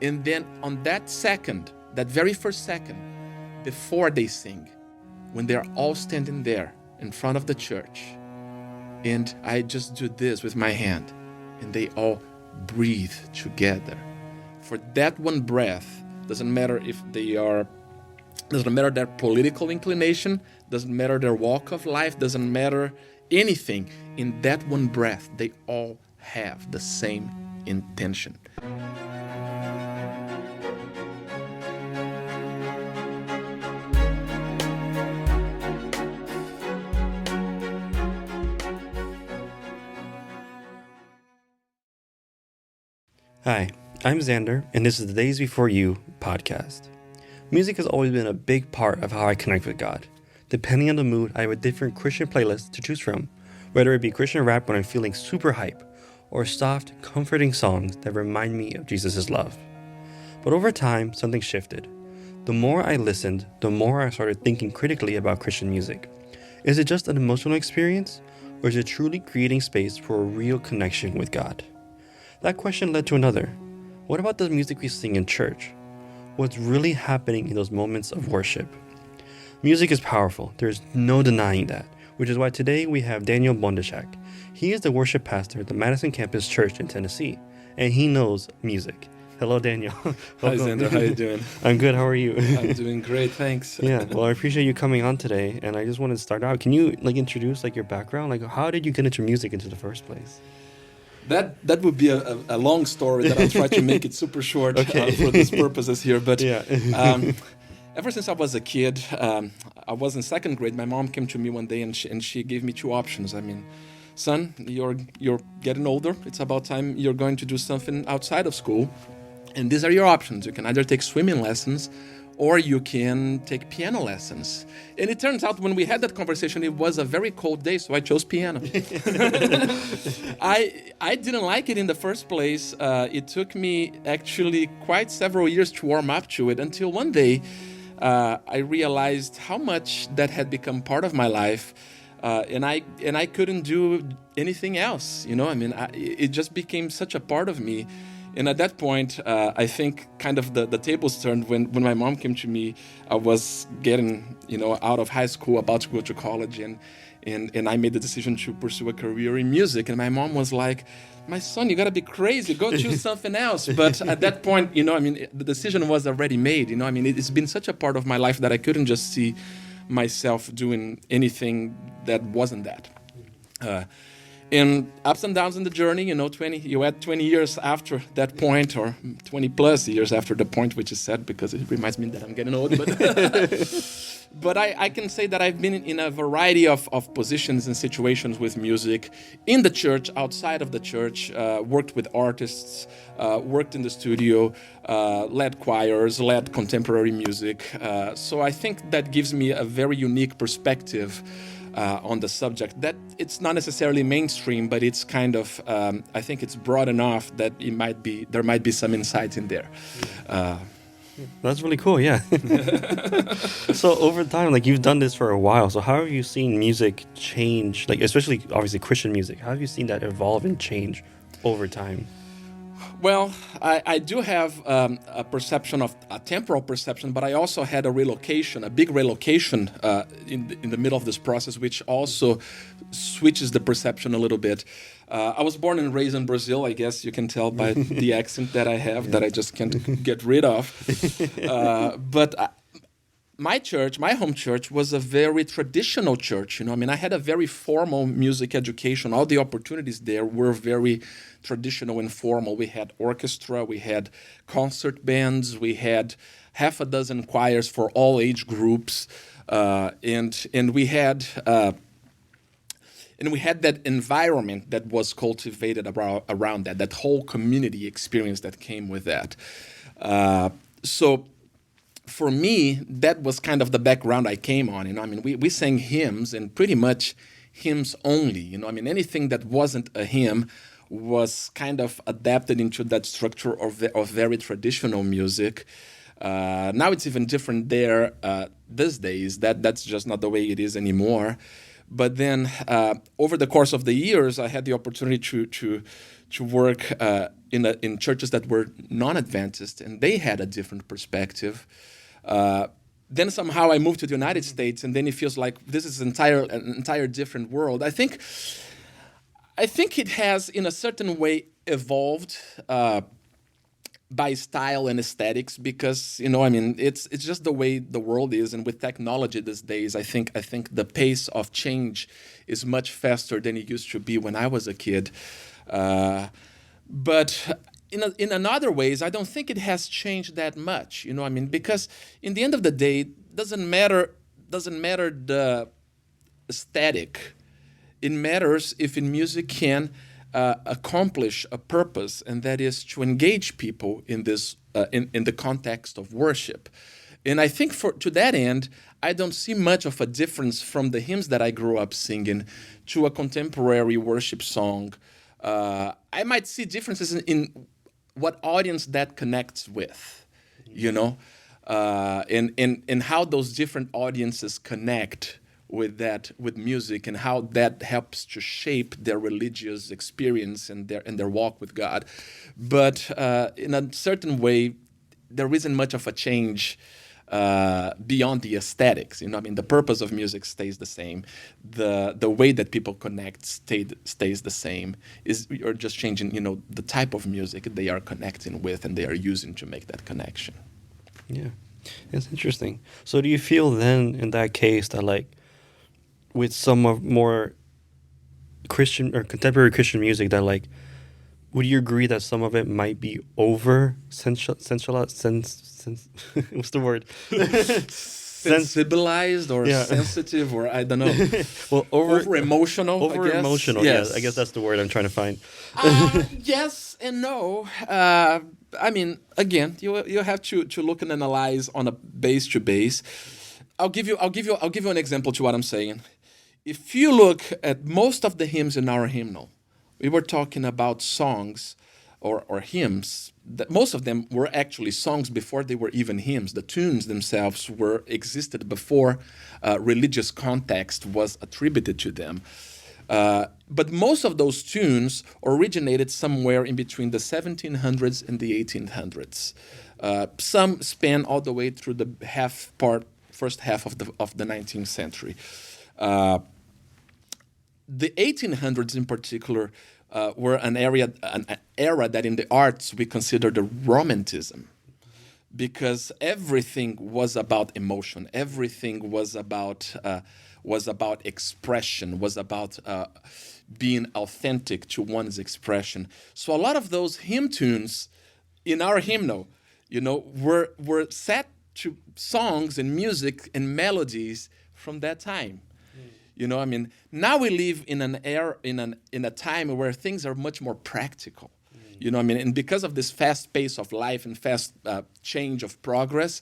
And then on that second, that very first second, before they sing, when they're all standing there in front of the church, and I just do this with my hand, and they all breathe together. For that one breath, doesn't matter their political inclination, doesn't matter their walk of life, doesn't matter anything. In that one breath, they all have the same intention. Hi, I'm Xander, and this is the Days Before You podcast. Music has always been a big part of how I connect with God. Depending on the mood, I have a different Christian playlist to choose from, whether it be Christian rap when I'm feeling super hype, or soft, comforting songs that remind me of Jesus' love. But over time, something shifted. The more I listened, the more I started thinking critically about Christian music. Is it just an emotional experience, or is it truly creating space for a real connection with God? That question led to another. What about the music we sing in church? What's really happening in those moments of worship? Music is powerful. There's no denying that, which is why today we have Daniel Bondaczuk. He is the worship pastor at the Madison Campus Church in Tennessee, and he knows music. Hello, Daniel. Hi, Xander. How are you doing? I'm good. How are you? I'm doing great. Thanks. Yeah. Well, I appreciate you coming on today, and I just wanted to start out. Can you introduce your background? How did you get into music into the first place? That would be a long story that I'll try to make it super short for these purposes here. But yeah. Ever since I was a kid, I was in second grade. My mom came to me one day and she gave me two options. I mean, son, you're getting older. It's about time you're going to do something outside of school. And these are your options. You can either take swimming lessons or you can take piano lessons. And it turns out when we had that conversation, it was a very cold day, so I chose piano. I didn't like it in the first place. It took me actually quite several years to warm up to it until one day I realized how much that had become part of my life. And I couldn't do anything else. It just became such a part of me. And at that point, I think kind of the tables turned when my mom came to me. I was getting, out of high school, about to go to college, and I made the decision to pursue a career in music. And my mom was like, my son, you got to be crazy. Go choose something else. But at that point, the decision was already made. It's been such a part of my life that I couldn't just see myself doing anything that wasn't that. And ups and downs in the journey, you add 20 years after that point, or 20 plus years after the point, which is sad because it reminds me that I'm getting old. But I can say that I've been in a variety of positions and situations with music, in the church, outside of the church, worked with artists, worked in the studio, led choirs, led contemporary music. So I think that gives me a very unique perspective on the subject. That it's not necessarily mainstream, but it's kind of, I think it's broad enough that there might be some insight in there. That's really cool, yeah. So over time, you've done this for a while, so how have you seen music change, especially obviously Christian music, how have you seen that evolve and change over time? Well, I do have a temporal perception, but I also had a big relocation in the middle of this process, which also switches the perception a little bit. I was born and raised in Brazil. I guess you can tell by the accent that I have that I just can't get rid of. But my church, my home church, was a very traditional church. I had a very formal music education. All the opportunities there were very traditional and formal. We had orchestra, we had concert bands, we had half a dozen choirs for all age groups, and we had that environment that was cultivated around that whole community experience that came with that. So for me, that was kind of the background I came on. We sang hymns, and pretty much hymns only. Anything that wasn't a hymn was kind of adapted into that structure of very traditional music. Now it's even different there these days. That's just not the way it is anymore. But then over the course of the years, I had the opportunity to work in churches that were non-Adventist, and they had a different perspective. Then somehow I moved to the United States, and then it feels like this is an entire different world. I think it has, in a certain way, evolved by style and aesthetics, because it's just the way the world is, and with technology these days, I think the pace of change is much faster than it used to be when I was a kid. But in other ways, I don't think it has changed that much. Because in the end of the day, it doesn't matter the aesthetic. It matters if in music can accomplish a purpose, and that is to engage people in this in the context of worship. And I think to that end, I don't see much of a difference from the hymns that I grew up singing to a contemporary worship song. I might see differences in what audience that connects with, and how those different audiences connect with music, and how that helps to shape their religious experience and their walk with God. But in a certain way, there isn't much of a change beyond the aesthetics. The purpose of music stays the same. The way that people connect stays the same. You're just changing, the type of music they are connecting with and they are using to make that connection. Yeah, it's interesting. So do you feel then, in that case, that with some of more Christian or contemporary Christian music, that would you agree that some of it might be over what's the word? Sensibilized or sensitive, or I don't know. Well, over emotional. Over emotional. Yes. Yeah, I guess that's the word I'm trying to find. Yes and no. Again, you have to look and analyze on a base to base. I'll give you an example to what I'm saying. If you look at most of the hymns in our hymnal, we were talking about songs or hymns. That most of them were actually songs before they were even hymns. The tunes themselves existed before religious context was attributed to them. But most of those tunes originated somewhere in between the 1700s and the 1800s. Some span all the way through the first half of the 19th century. The 1800s in particular were an era that in the arts we consider the Romanticism, because everything was about emotion, everything was about expression, was about being authentic to one's expression. So a lot of those hymn tunes in our hymnal, were set to songs and music and melodies from that time. Now we live in an era, in a time where things are much more practical. And because of this fast pace of life and fast change of progress,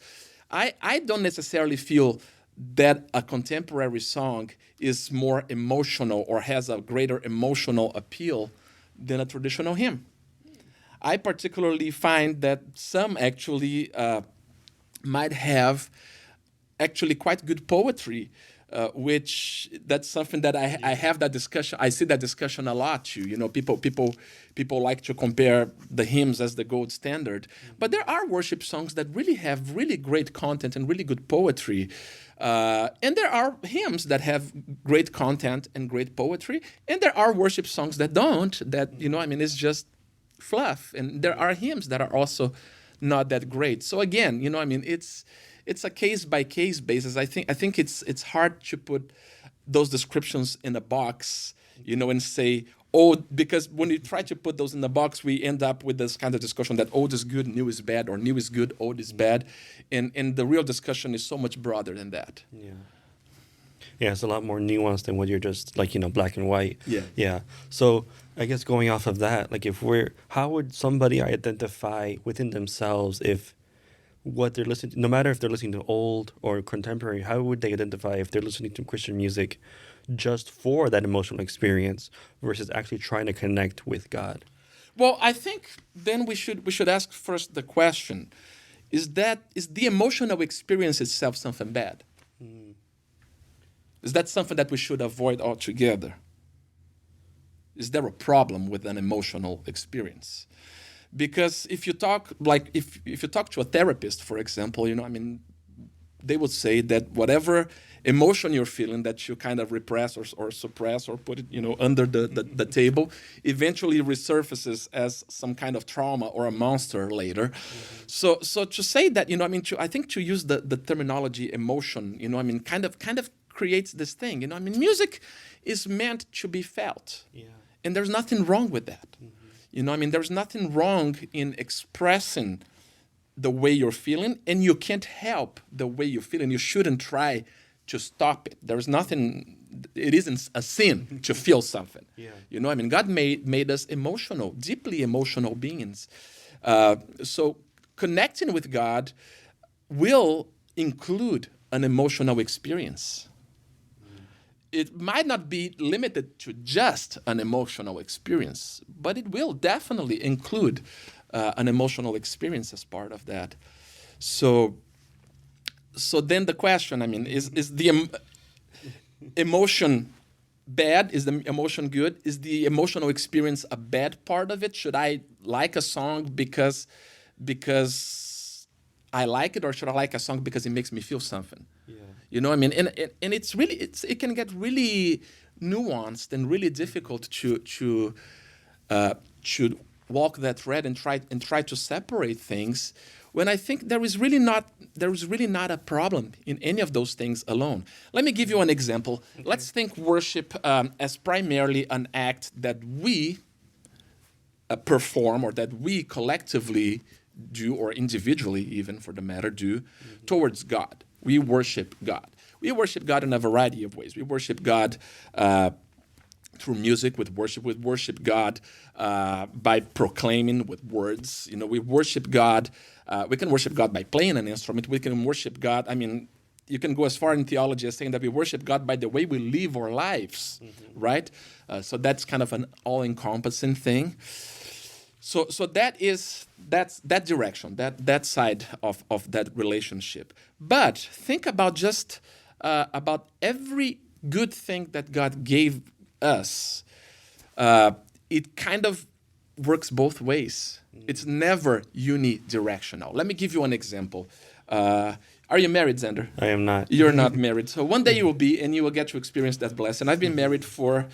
I don't necessarily feel that a contemporary song is more emotional or has a greater emotional appeal than a traditional hymn. I particularly find that some actually might have actually quite good poetry, which that's something that I have that discussion. I see that discussion a lot too. People like to compare the hymns as the gold standard, but there are worship songs that really have really great content and really good poetry, and there are hymns that have great content and great poetry, and there are worship songs that don't. That it's just fluff, and there are hymns that are also not that great. So again, it's a case by case basis. I think it's hard to put those descriptions in a box, and say old, because when you try to put those in the box, we end up with this kind of discussion that old is good, new is bad, or new is good, old is bad, and the real discussion is so much broader than that. Yeah, it's a lot more nuanced than what you're just black and white. Yeah. So I guess going off of that, how would somebody identify within themselves if what they're listening to, no matter if they're listening to old or contemporary, how would they identify if they're listening to Christian music just for that emotional experience versus actually trying to connect with God? Well, I think then we should ask first the question: is the emotional experience itself something bad? Is that something that we should avoid altogether? Is there a problem with an emotional experience? Because if you talk, like if you talk to a therapist, for example, they would say that whatever emotion you're feeling that you kind of repress or suppress or put it, under the table, eventually resurfaces as some kind of trauma or a monster later. Mm-hmm. So to say that, I think to use the terminology emotion, kind of creates this thing. Music is meant to be felt. Yeah. And there's nothing wrong with that. Mm-hmm. There's nothing wrong in expressing the way you're feeling, and you can't help the way you feel, and you shouldn't try to stop it. There's nothing, it isn't a sin to feel something. Yeah. God made us emotional, deeply emotional beings. So connecting with God will include an emotional experience. It might not be limited to just an emotional experience, but it will definitely include an emotional experience as part of that. So then the question, is the emotion bad? Is the emotion good? Is the emotional experience a bad part of it? Should I like a song because I like it, or should I like a song because it makes me feel something? Yeah. And it's really, it can get really nuanced and really difficult to walk that thread and try to separate things, when I think there is really not a problem in any of those things alone. Let me give you an example. Okay. Let's think worship as primarily an act that we perform, or that we collectively do, or individually even for the matter do, towards God. We worship God. We worship God in a variety of ways. We worship God through music, with worship. We worship God by proclaiming with words. We worship God. We can worship God by playing an instrument. We can worship God. You can go as far in theology as saying that we worship God by the way we live our lives, right? So that's kind of an all-encompassing thing. So that's that direction, that side of that relationship. But think about just about every good thing that God gave us. It kind of works both ways. It's never unidirectional. Let me give you an example. Are you married, Xander? I am not. You're not married. So one day you will be, and you will get to experience that blessing. I've been married for,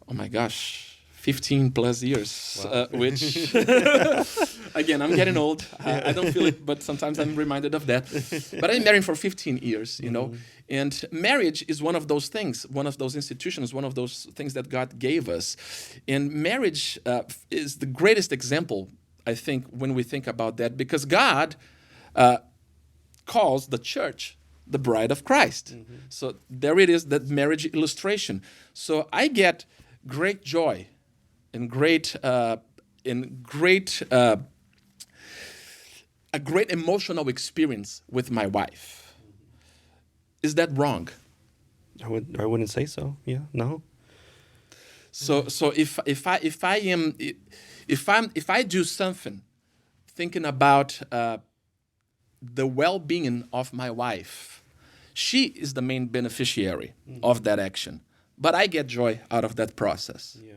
oh my gosh, 15 plus years, wow. Which, again, I'm getting old. I don't feel it, but sometimes I'm reminded of that. But I've been married for 15 years, and marriage is one of those things, one of those institutions, one of those things that God gave us. And marriage is the greatest example, I think, when we think about that, because God calls the church the bride of Christ. So there it is, that marriage illustration. So I get great joy and a great emotional experience with my wife. Is that wrong? I wouldn't say so. Yeah, no. So if I do something thinking about the well-being of my wife, she is the main beneficiary of that action, but I get joy out of that process. Yeah.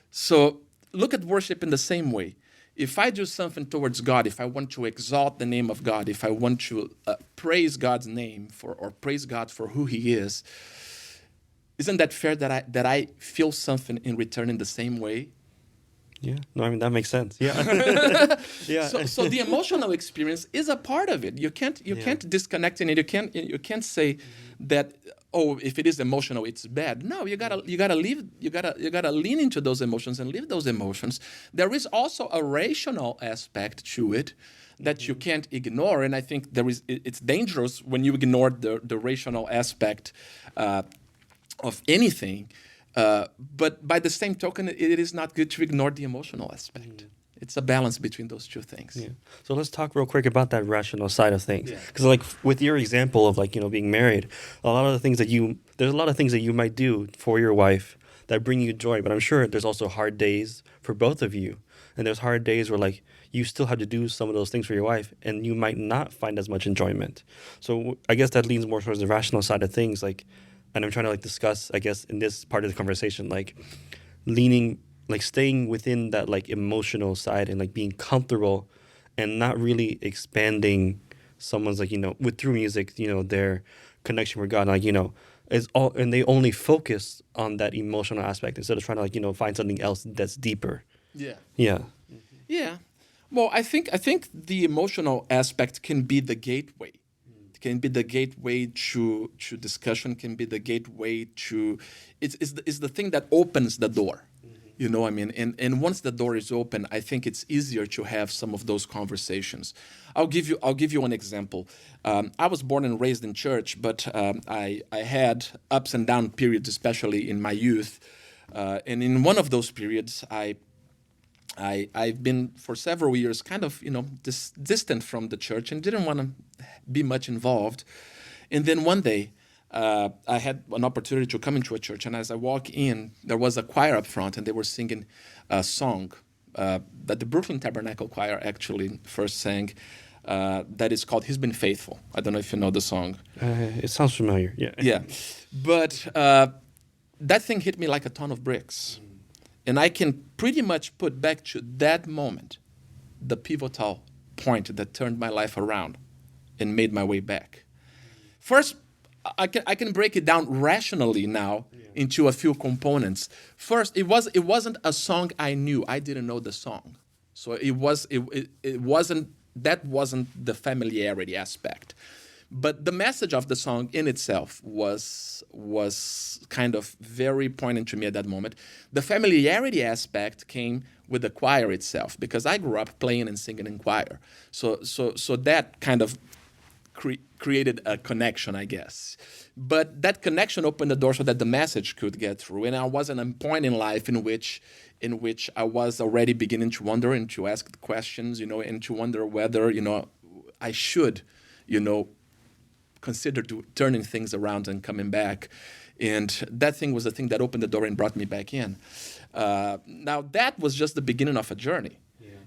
So look at worship in the same way. If I do something towards God, if I want to exalt the name of God, if I want to praise God's name or praise God for who He is, isn't that fair that I feel something in return in the same way? Yeah, no, that makes sense. Yeah, yeah. So the emotional experience is a part of it. You can't disconnect in it. You can't say that, oh, if it is emotional, it's bad. No, you gotta lean into those emotions and live those emotions. There is also a rational aspect to it that you can't ignore, and I think it's dangerous when you ignore the rational aspect of anything. But by the same token, it is not good to ignore the emotional aspect. It's a balance between those two things. Yeah. So let's talk real quick about that rational side of things. Because like with your example of being married, there's a lot of things that you might do for your wife that bring you joy. But I'm sure there's also hard days for both of you. And there's hard days where you still have to do some of those things for your wife, and you might not find as much enjoyment. So I guess that leans more towards the rational side of things. Like, and I'm trying to like discuss, I guess, in this part of the conversation, like leaning, like staying within that like emotional side and like being comfortable, and not really expanding someone's like with through music, their connection with God, like is all, and they only focus on that emotional aspect instead of trying to like find something else that's deeper. Yeah. Yeah. Yeah. Well, I think the emotional aspect can be the gateway. It can be the gateway to discussion. Can be the gateway to it's the thing that opens the door. I mean, and once the door is open, I think it's easier to have some of those conversations. I'll give you an example. I was born and raised in church, but I had ups and down periods, especially in my youth. And in one of those periods, I've been for several years kind of distant from the church and didn't want to be much involved. And then one day, I had an opportunity to come into a church, and as I walk in, there was a choir up front, and they were singing a song that the Brooklyn Tabernacle Choir actually first sang. That is called "He's Been Faithful." I don't know if you know the song. It sounds familiar. Yeah. Yeah, but that thing hit me like a ton of bricks, and I can pretty much put back to that moment the pivotal point that turned my life around and made my way back. First, I can break it down rationally now into a few components. First, it wasn't a song I knew. I didn't know the song, so it wasn't the familiarity aspect. But the message of the song in itself was kind of very poignant to me at that moment. The familiarity aspect came with the choir itself, because I grew up playing and singing in choir. So that kind of created a connection, I guess. But that connection opened the door so that the message could get through. And I was at a point in life in which I was already beginning to wonder and to ask questions, and to wonder whether, I should, consider turning things around and coming back. And that thing was the thing that opened the door and brought me back in. Now, that was just the beginning of a journey.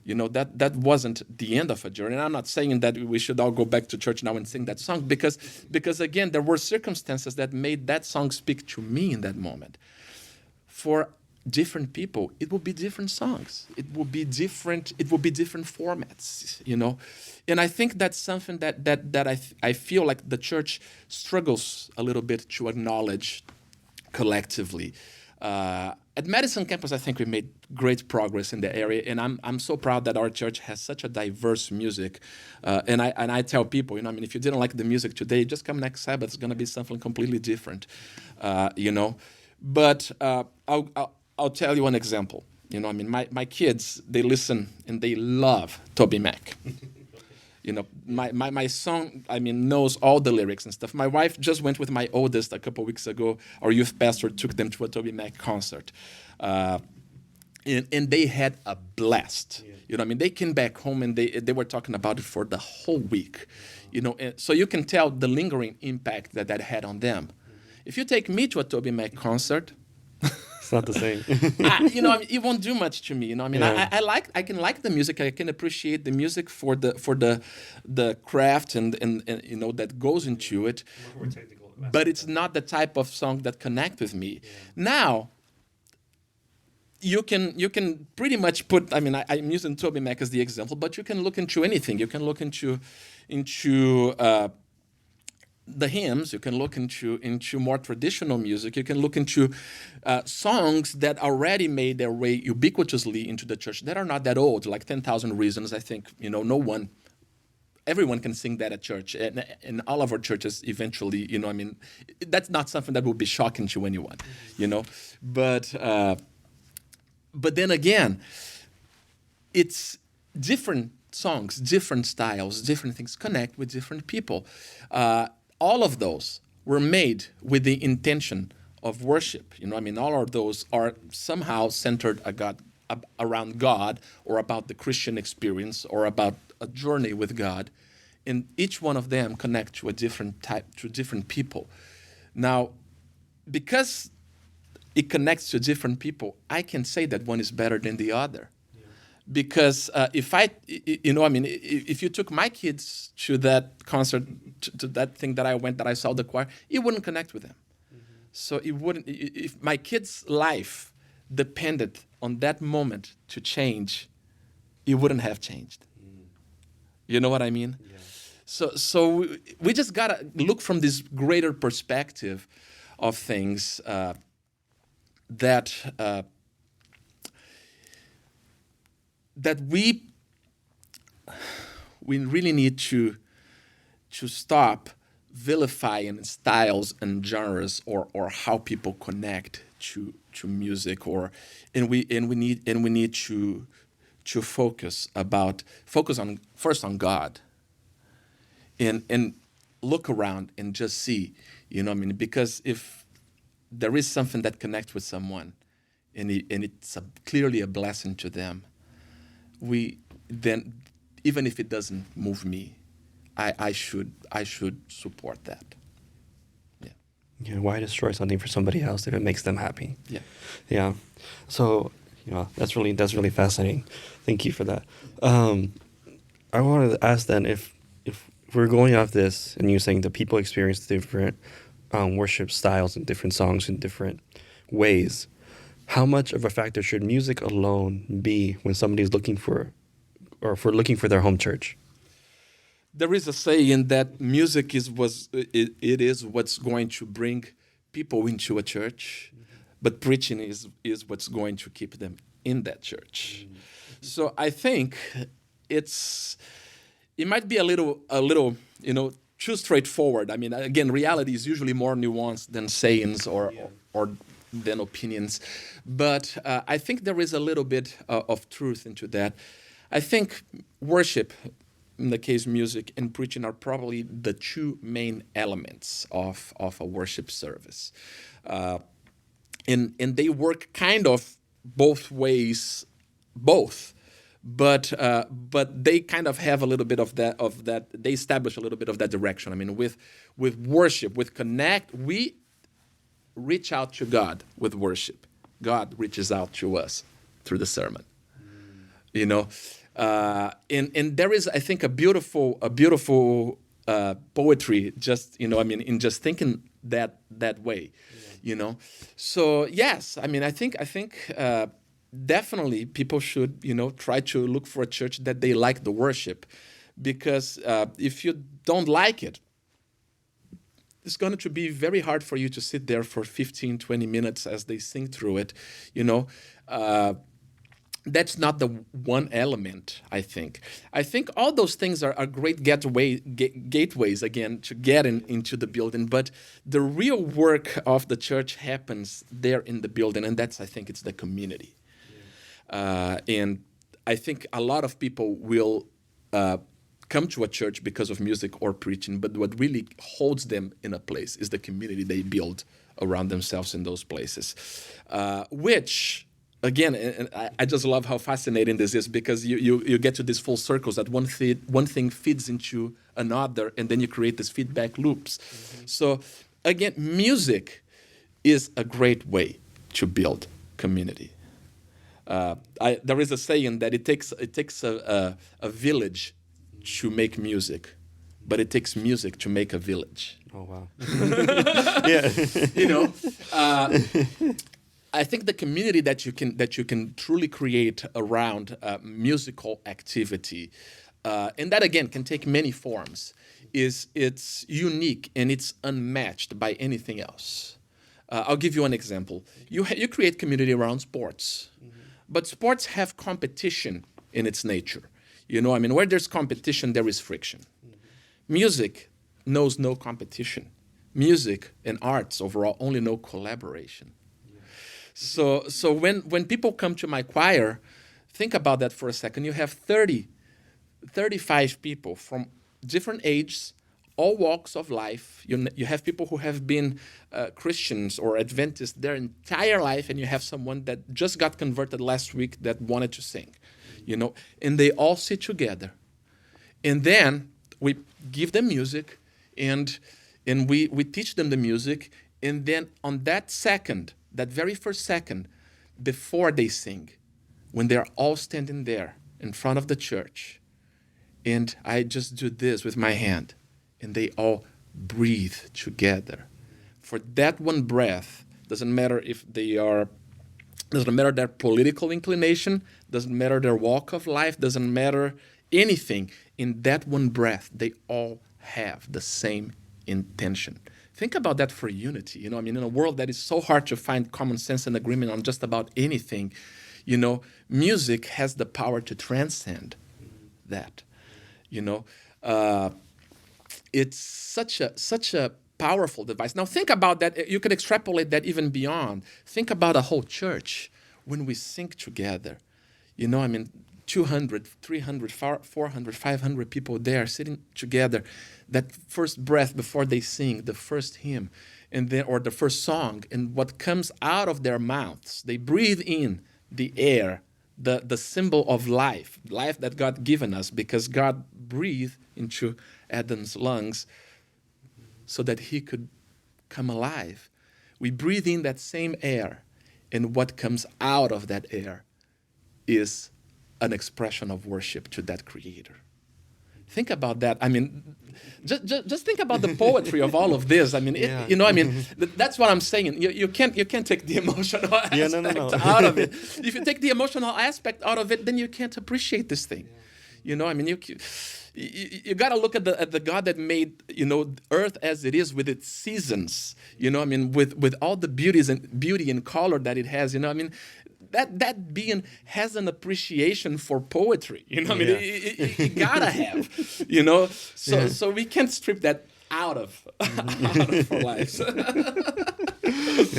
That wasn't the end of a journey. And I'm not saying that we should all go back to church now and sing that song, because again, there were circumstances that made that song speak to me in that moment. For different people, it will be different songs. It will be different formats, And I think that's something that I feel like the church struggles a little bit to acknowledge collectively. At Madison campus, I think we made great progress in the area, and I'm so proud that our church has such a diverse music. And I tell people, if you didn't like the music today, just come next Sabbath. It's going to be something completely different, But I'll tell you an example. My kids, they listen and they love Toby Mac. My son, knows all the lyrics and stuff. My wife just went with my oldest a couple weeks ago. Our youth pastor took them to a Toby Mac concert. And they had a blast. They came back home and they were talking about it for the whole week. And so you can tell the lingering impact that had on them. If you take me to a Toby Mac concert, it's not the same. It won't do much to me. I can like the music. I can appreciate the music for the craft and that goes into it. But it's not the type of song that connect with me. Yeah. Now, you can pretty much put. I'm using Toby Mac as the example, but you can look into anything. You can look into the hymns. You can look into more traditional music. You can look into songs that already made their way ubiquitously into the church that are not that old, like 10,000 Reasons. I think everyone can sing that at church, and in all of our churches eventually. That's not something that would be shocking to anyone, But then again, it's different songs, different styles, different things connect with different people. All of those were made with the intention of worship. All of those are somehow centered around God, or about the Christian experience, or about a journey with God. And each one of them connect to different people. Now, because it connects to different people, I can say that one is better than the other. because if if you took my kids to that concert, to that thing that I went, that I saw the choir, it wouldn't connect with them. So it wouldn't. If my kid's life depended on that moment to change, it wouldn't have changed. You know what I mean? Yeah. So we just gotta look from this greater perspective of things that we really need to stop vilifying styles and genres or how people connect to music, and we need to focus on first on God, and look around and just see, because if there is something that connects with someone and it's clearly a blessing to them, then even if it doesn't move me, I should support that. Yeah. Yeah. Why destroy something for somebody else if it makes them happy? Yeah. Yeah. So, that's really fascinating. Thank you for that. I wanted to ask then, if we're going off this and you're saying that people experience different worship styles and different songs in different ways, how much of a factor should music alone be when somebody's looking for their home church? There is a saying that music is what's going to bring people into a church, but preaching is what's going to keep them in that church. So I think it might be a little too straightforward. I mean, again, reality is usually more nuanced than sayings or than opinions, but I think there is a little bit of truth into that. I think worship, in the case music, and preaching, are probably the two main elements of a worship service. And they work kind of both ways, but they kind of have a little bit of that. They establish a little bit of that direction. I mean, with worship, with connect, we reach out to God with worship. God reaches out to us through the sermon. And there is, I think, a beautiful poetry, just in just thinking that way. So yes, I mean, I think definitely people should try to look for a church that they like the worship, because if you don't like it, it's going to be very hard for you to sit there for 15, 20 minutes as they sing through it. That's not the one element, I think. I think all those things are great gateways, again, to get into the building. But the real work of the church happens there in the building, and I think it's the community. Yeah. And I think a lot of people will come to a church because of music or preaching, but what really holds them in a place is the community they build around themselves in those places, which... Again, and I just love how fascinating this is, because you get to these full circles, that one thing feeds into another, and then you create these feedback loops. Mm-hmm. So again, music is a great way to build community. There is a saying that it takes a village to make music, but it takes music to make a village. Oh wow! Yeah. I think the community that you can truly create around musical activity, and that again can take many forms, it's unique and it's unmatched by anything else. I'll give you an example. You create community around sports, but sports have competition in its nature. Where there's competition, there is friction. Music knows no competition. Music and arts overall only know collaboration. So when people come to my choir, think about that for a second. You have 35 people from different ages, all walks of life. You have people who have been Christians or Adventists their entire life, and you have someone that just got converted last week that wanted to sing, and they all sit together. And then we give them music, and we teach them the music, and then on that very first second, before they sing, when they're all standing there in front of the church, and I just do this with my hand, and they all breathe together. For that one breath, doesn't matter if they are, doesn't matter their political inclination, doesn't matter their walk of life, doesn't matter anything. In that one breath, they all have the same intention. Think about that for unity. You know, I mean, in a world that is so hard to find common sense and agreement on just about anything, you know, music has the power to transcend that. You know, it's such a powerful device. Now think about that. You can extrapolate that even beyond. Think about a whole church when we sing together. You know, I mean, 200, 300, 400, 500 people there sitting together. That first breath before they sing, the first hymn, and then, or the first song, and what comes out of their mouths, they breathe in the air, the symbol of life that God given us, because God breathed into Adam's lungs so that he could come alive. We breathe in that same air, and what comes out of that air is an expression of worship to that Creator. Think about that. I mean, just think about the poetry of all of this. I mean, you know, I mean, that's what I'm saying. You can't take the emotional aspect out of it. If you take the emotional aspect out of it, then you can't appreciate this thing. You know, I mean, you got to look at the God that made, you know, earth as it is with its seasons. You know, I mean, with all the beauty and color that it has. You know, I mean, that being has an appreciation for poetry. You know, I mean, you gotta have. You know, so we can't strip that out of our lives. You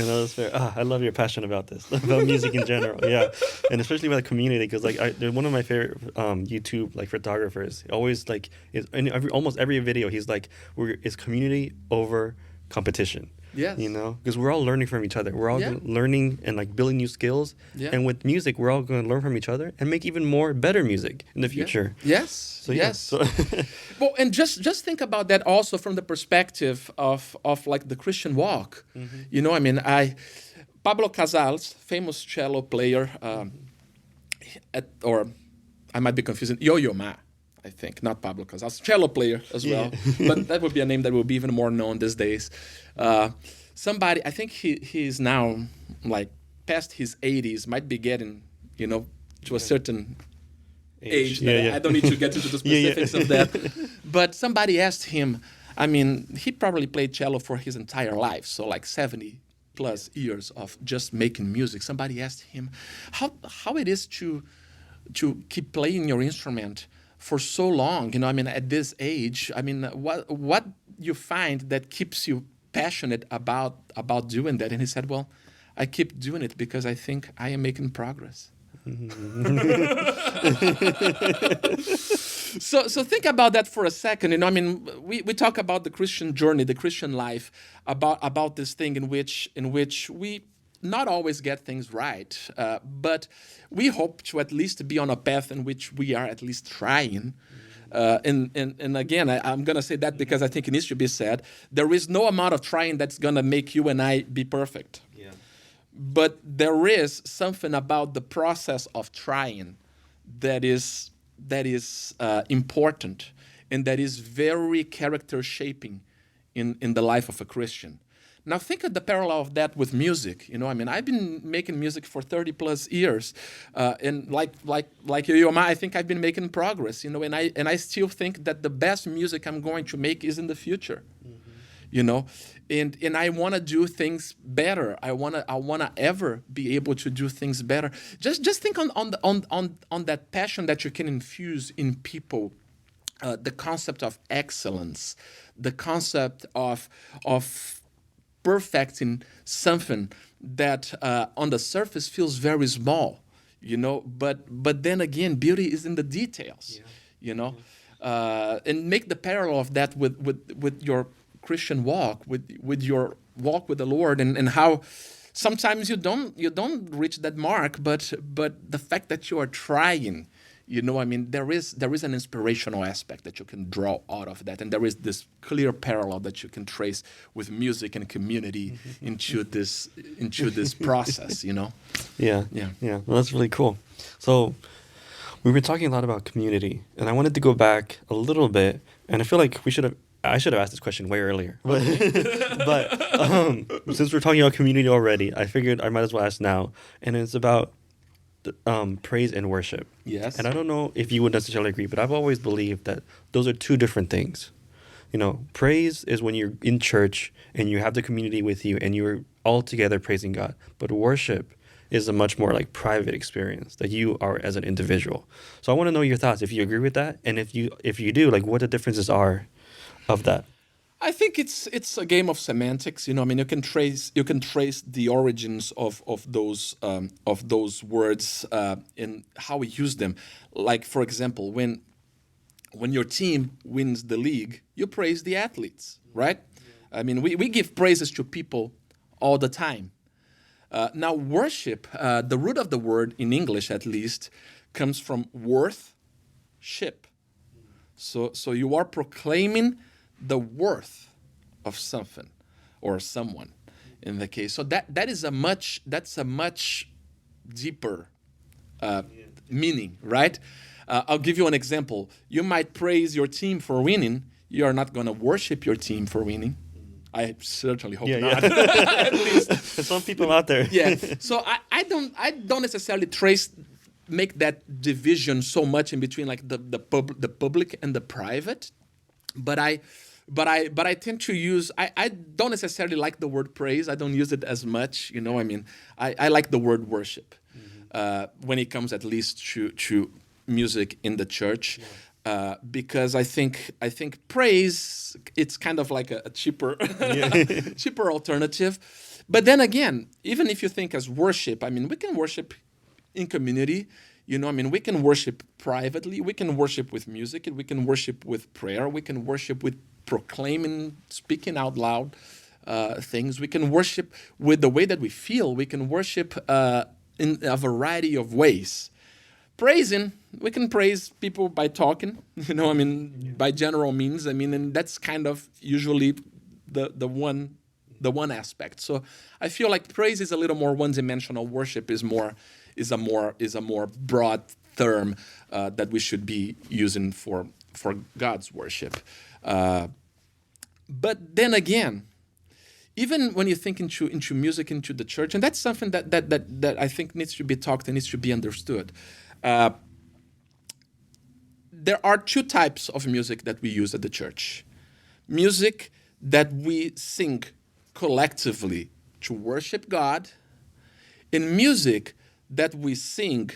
know, that's fair. I love your passion about this, about music in general. Yeah, and especially about the community, because like they're one of my favorite YouTube like photographers. Always like in almost every video, he's like, "It's community over competition." Yes. You know, because we're all learning from each other. We're all learning and like building new skills. Yeah. And with music, we're all going to learn from each other and make even more better music in the future. Yeah. Yes. So, yes. So well, and just think about that also from the perspective of like the Christian walk. Mm-hmm. You know, I mean, Pablo Casals, famous cello player, or I might be confusing, Yo-Yo Ma. I think, not Pablo Casals, cello player as well. But that would be a name that will be even more known these days. Somebody, I think he's now like past his 80s, might be getting, you know, to a certain age. I don't need to get into the specifics of that. But somebody asked him, I mean, he probably played cello for his entire life, so like 70 plus years of just making music. Somebody asked him how it is to keep playing your instrument for so long, you know, I mean, at this age, I mean, what you find that keeps you passionate about doing that? And he said, well, I keep doing it because I think I am making progress. So think about that for a second. You know, I mean, we talk about the Christian journey, the Christian life, about this thing in which we not always get things right, but we hope to at least be on a path in which we are at least trying. And again, I'm going to say that because I think it needs to be said. There is no amount of trying that's going to make you and I be perfect. Yeah. But there is something about the process of trying that is important and that is very character shaping in the life of a Christian. Now think of the parallel of that with music. You know, I mean, I've been making music for 30 plus years, and like Yo-Yo Ma, I think I've been making progress. You know, and I still think that the best music I'm going to make is in the future. Mm-hmm. You know, and I want to do things better. I wanna ever be able to do things better. Just think on that passion that you can infuse in people. The concept of excellence, the concept of perfecting something that on the surface feels very small, you know, but then again, beauty is in the details, you know, and make the parallel of that with your Christian walk, with your walk with the Lord, and how sometimes you don't reach that mark, but the fact that you are trying, You know, I mean, there is an inspirational aspect that you can draw out of that, and there is this clear parallel that you can trace with music and community into this process. You know, Yeah. yeah. Yeah. Well, that's really cool. So we've been talking a lot about community, and I wanted to go back a little bit, and I feel like I should have asked this question way earlier. But since we're talking about community already, I figured I might as well ask now, and it's about praise and worship. Yes. And I don't know if you would necessarily agree, but I've always believed that those are two different things. You know, praise is when you're in church and you have the community with you and you're all together praising God. But worship is a much more like private experience that you are as an individual. So I want to know your thoughts, if you agree with that, and if you do, like what the differences are of that. I think it's a game of semantics. You know, I mean, you can trace the origins of those words in how we use them. Like, for example, when your team wins the league, you praise the athletes, right? I mean, we give praises to people all the time. Now, worship, the root of the word in English at least, comes from worth-ship. So you are proclaiming the worth of something or someone in the case. So that's a much deeper meaning, right? I'll give you an example. You might praise your team for winning. You are not going to worship your team for winning. I certainly hope not. At least. There's some people out there. Yeah. So I don't necessarily make that division so much in between like the public and the private, but I tend to use I don't necessarily like the word praise. I don't use it as much. You know, I mean, I like the word worship when it comes at least to music in the church. Because I think praise, it's kind of like a cheaper cheaper alternative. But then again, even if you think as worship, I mean, we can worship in community. You know, I mean, we can worship privately. We can worship with music. And we can worship with prayer. We can worship with proclaiming, speaking out loud things. We can worship with the way that we feel. We can worship in a variety of ways. Praising, we can praise people by talking, you know, I mean, by general means. I mean, and that's kind of usually the one aspect. So I feel like praise is a little more one-dimensional. Worship is a more broad term that we should be using for God's worship. But then again, even when you think into music, into the church, and that's something that I think needs to be talked and needs to be understood. There are two types of music that we use at the church. Music that we sing collectively to worship God, and music that we sing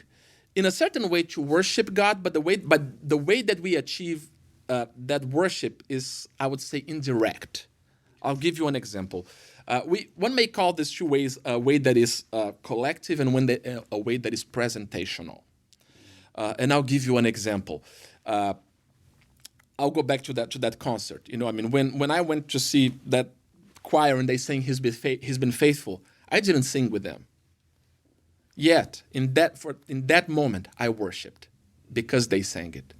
in a certain way to worship God, but the way that we achieve that worship is, I would say, indirect. I'll give you an example. One may call these two ways a way that is collective and a way that is presentational. And I'll give you an example. I'll go back to that concert. You know, I mean, when I went to see that choir and they sang "He's Been Faithful," I didn't sing with them. Yet in that moment, I worshipped because they sang it.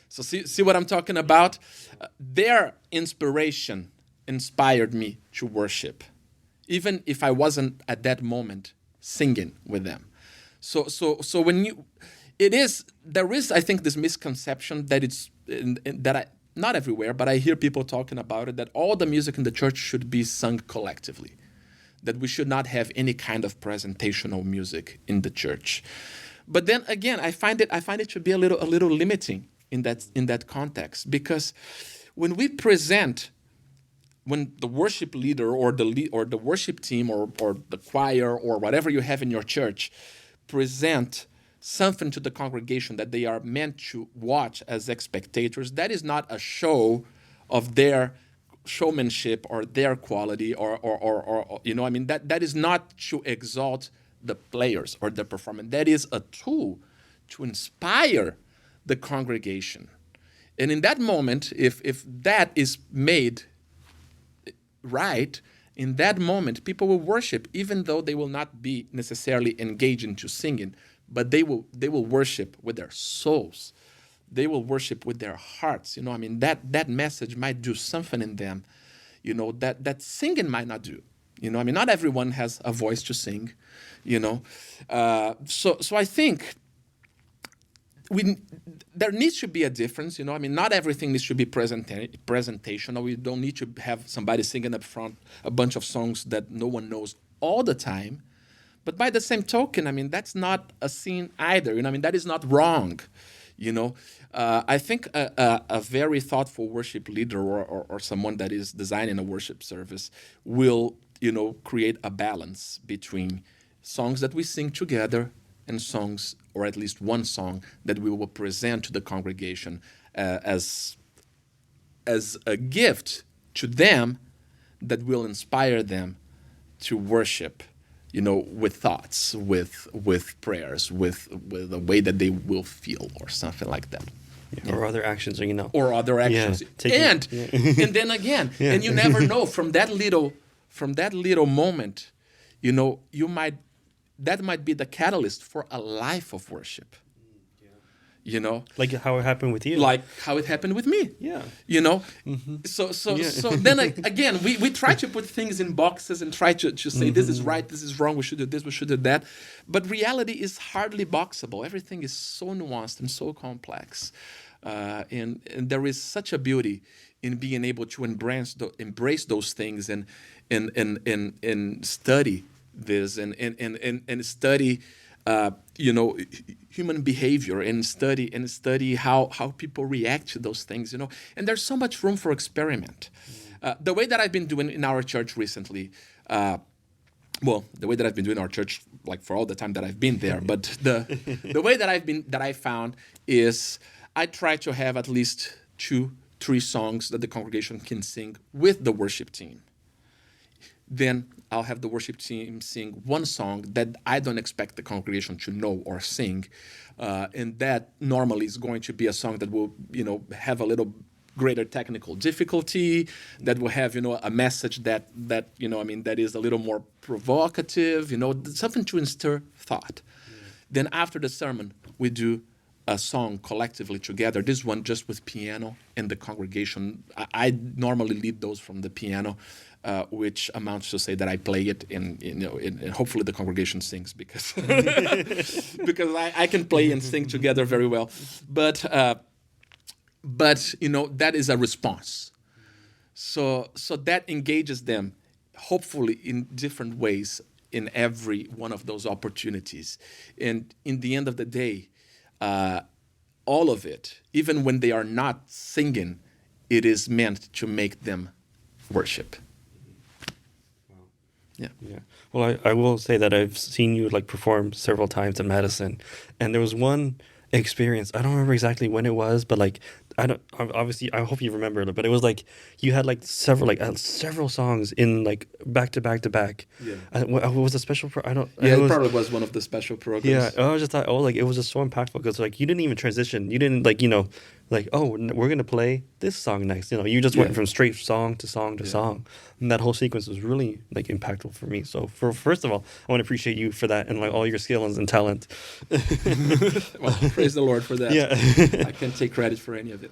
So see what I'm talking about? Their inspiration inspired me to worship, even if I wasn't at that moment singing with them. So when there is, I think, this misconception that not everywhere, but I hear people talking about it, that all the music in the church should be sung collectively, that we should not have any kind of presentational music in the church. But then again, I find it to be a little limiting in that context, because when the worship leader or the worship team or the choir or whatever you have in your church present something to the congregation that they are meant to watch as spectators, that is not a show of their showmanship or their quality or you know, I mean, that is not to exalt the players or the performance. That is a tool to inspire the congregation. And in that moment, if that is made right, in that moment, people will worship, even though they will not be necessarily engaged into singing, but they will worship with their souls. They will worship with their hearts. You know, I mean, that message might do something in them, you know, that singing might not do. You know, I mean, not everyone has a voice to sing, you know. So I think there needs to be a difference, you know. I mean, not everything needs to be presentational. We don't need to have somebody singing up front a bunch of songs that no one knows all the time. But by the same token, I mean, that's not a sin either. You know, I mean, that is not wrong. You know, I think a very thoughtful worship leader or someone that is designing a worship service will, you know, create a balance between songs that we sing together and songs, or at least one song, that we will present to the congregation as a gift to them that will inspire them to worship, you know, with thoughts, with prayers, with a way that they will feel, or something like that. Yeah. Or other actions, or, you know. Or other actions. Yeah, and then again, and you never know, from that little moment, you know, that might be the catalyst for a life of worship. You know, like how it happened with you, like how it happened with me. Yeah, you know. So then again, we try to put things in boxes and try to say this is right, this is wrong, we should do this, we should do that, but reality is hardly boxable. Everything is so nuanced and so complex, and there is such a beauty in being able to embrace those things and study this and study. You know, human behavior, and study how people react to those things, you know. And there's so much room for experiment. The way that I've been doing in our church recently, the way that I've been doing in our church, like for all the time that I've been there, but the way that I found is I try to have at least 2-3 songs that the congregation can sing with the worship team. Then I'll have the worship team sing one song that I don't expect the congregation to know or sing. And that normally is going to be a song that will, you know, have a little greater technical difficulty, that will have, you know, a message that you know, I mean, that is a little more provocative, you know, something to stir thought. Then after the sermon, we do a song collectively together. This one just with piano and the congregation. I normally lead those from the piano, which amounts to say that I play it and hopefully the congregation sings, because because I can play and sing together very well. But you know, that is a response. So that engages them, hopefully in different ways in every one of those opportunities. And in the end of the day, all of it, even when they are not singing, it is meant to make them worship. Yeah. Well, I will say that I've seen you like perform several times in Madison, and there was one experience. I don't remember exactly when it was, but like I hope you remember it. But it was like you had like several songs in like back to back to back. Yeah. What was a special? It probably was one of the special programs. Yeah. I just thought, like it was just so impactful, because like you didn't even transition. You didn't like, you know, like, oh, we're gonna play this song next. You know, you just went from straight song to song to song, and that whole sequence was really like impactful for me. So first of all, I want to appreciate you for that and like all your skills and talent. Well, praise the Lord for that. Yeah. I can't take credit for any of it.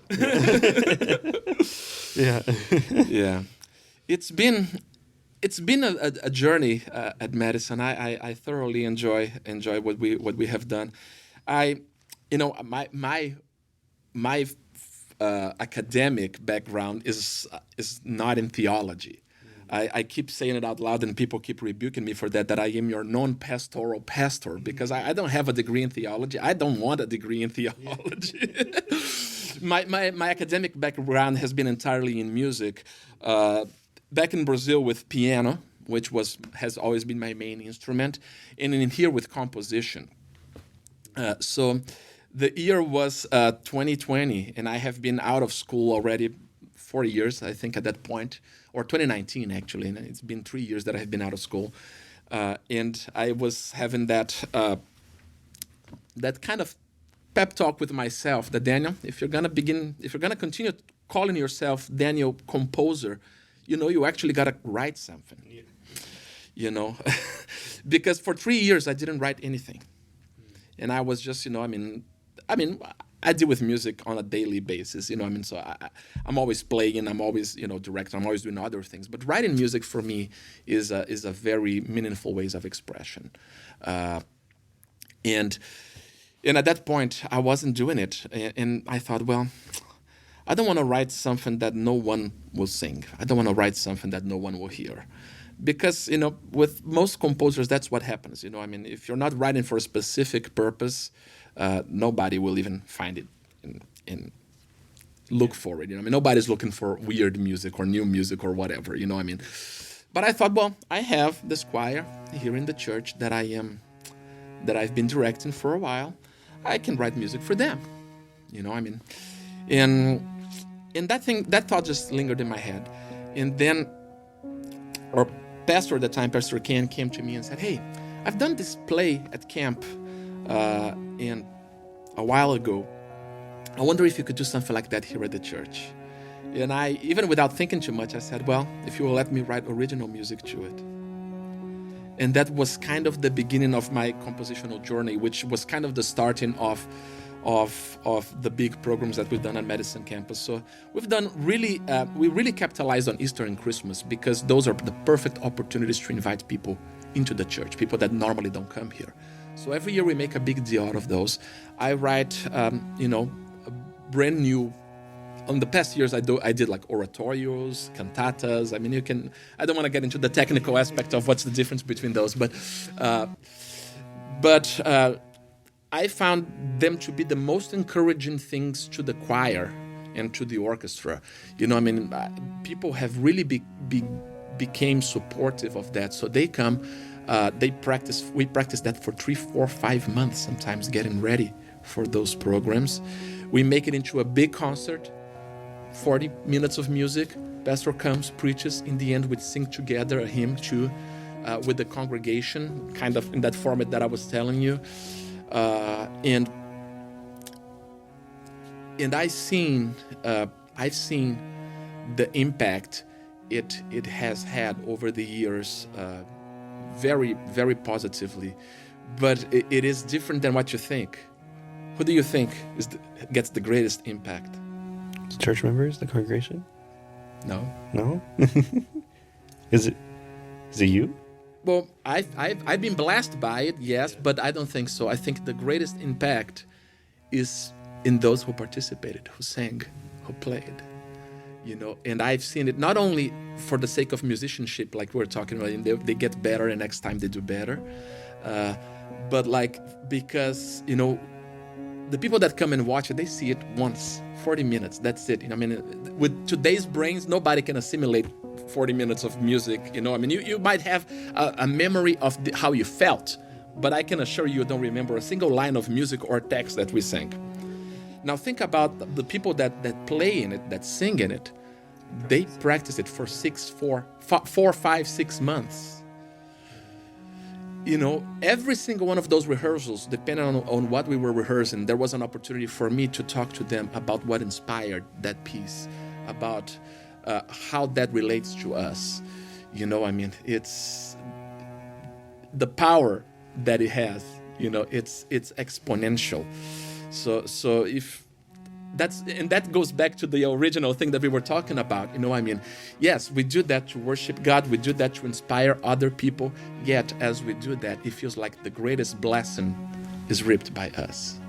Yeah. It's been a journey at Madison. I thoroughly enjoy what we have done. My academic background is not in theology. I keep saying it out loud, and people keep rebuking me for that I am your non-pastoral pastor, because I don't have a degree in theology. I don't want a degree in theology. My academic background has been entirely in music. Back in Brazil with piano, which has always been my main instrument, and in here with composition. So the year was 2020, and I have been out of school already 4 years, I think, at that point, or 2019 actually. And it's been 3 years that I have been out of school, and I was having that kind of pep talk with myself that, Daniel, if you're gonna continue calling yourself Daniel Composer, you know, you actually gotta write something. You know, because for 3 years I didn't write anything. and I was just, I deal with music on a daily basis, so I'm always playing, I'm always, directing, I'm always doing other things. But writing music for me is a very meaningful ways of expression. And at that point, I wasn't doing it. And I thought, well, I don't want to write something that no one will sing. I don't want to write something that no one will hear. Because, with most composers, that's what happens. If you're not writing for a specific purpose, nobody will even find it and look for it. Nobody's looking for weird music or new music or whatever. But I thought, well, I have this choir here in the church that I've been directing for a while. I can write music for them. And that thought just lingered in my head. And then our pastor at the time, Pastor Ken, came to me and said, hey, I've done this play at camp and a while ago. I wonder if you could do something like that here at the church. And I, even without thinking too much, I said, well, if you will let me write original music to it. And that was kind of the beginning of my compositional journey, which was kind of the starting of the big programs that we've done at Madison campus. So we've done we really capitalized on Easter and Christmas because those are the perfect opportunities to invite people into the church, people that normally don't come here. So every year we make a big deal out of those. I write, a brand new. On the past years, I did like oratorios, cantatas. I don't want to get into the technical aspect of what's the difference between those, but I found them to be the most encouraging things to the choir and to the orchestra. People have really became supportive of that. So they come, we practice that for 3, 4, 5 months, sometimes getting ready for those programs. We make it into a big concert, 40 minutes of music. Pastor comes, preaches. In the end, we sing together a hymn too, with the congregation, kind of in that format that I was telling you. And I've seen the impact it has had over the years, very, very positively. But it is different than what you think. Who do you think gets the greatest impact? The church members, the congregation? No. Is it you? Well, I've been blessed by it, yes, but I don't think so. I think the greatest impact is in those who participated, who sang, who played. And I've seen it not only for the sake of musicianship, like we're talking about, and they get better, and next time they do better, but because the people that come and watch it, they see it once, 40 minutes. That's it. With today's brains, nobody can assimilate 40 minutes of music. You might have a memory of how you felt, but I can assure you don't remember a single line of music or text that we sang. Now think about the people that play in it, that sing in it. They practice it for 4, 5, 6 months. Every single one of those rehearsals, depending on what we were rehearsing, there was an opportunity for me to talk to them about what inspired that piece, about how that relates to us. It's the power that it has. It's exponential. So if that goes back to the original thing that we were talking about. Yes, we do that to worship God. We do that to inspire other people. Yet, as we do that, it feels like the greatest blessing is reaped by us.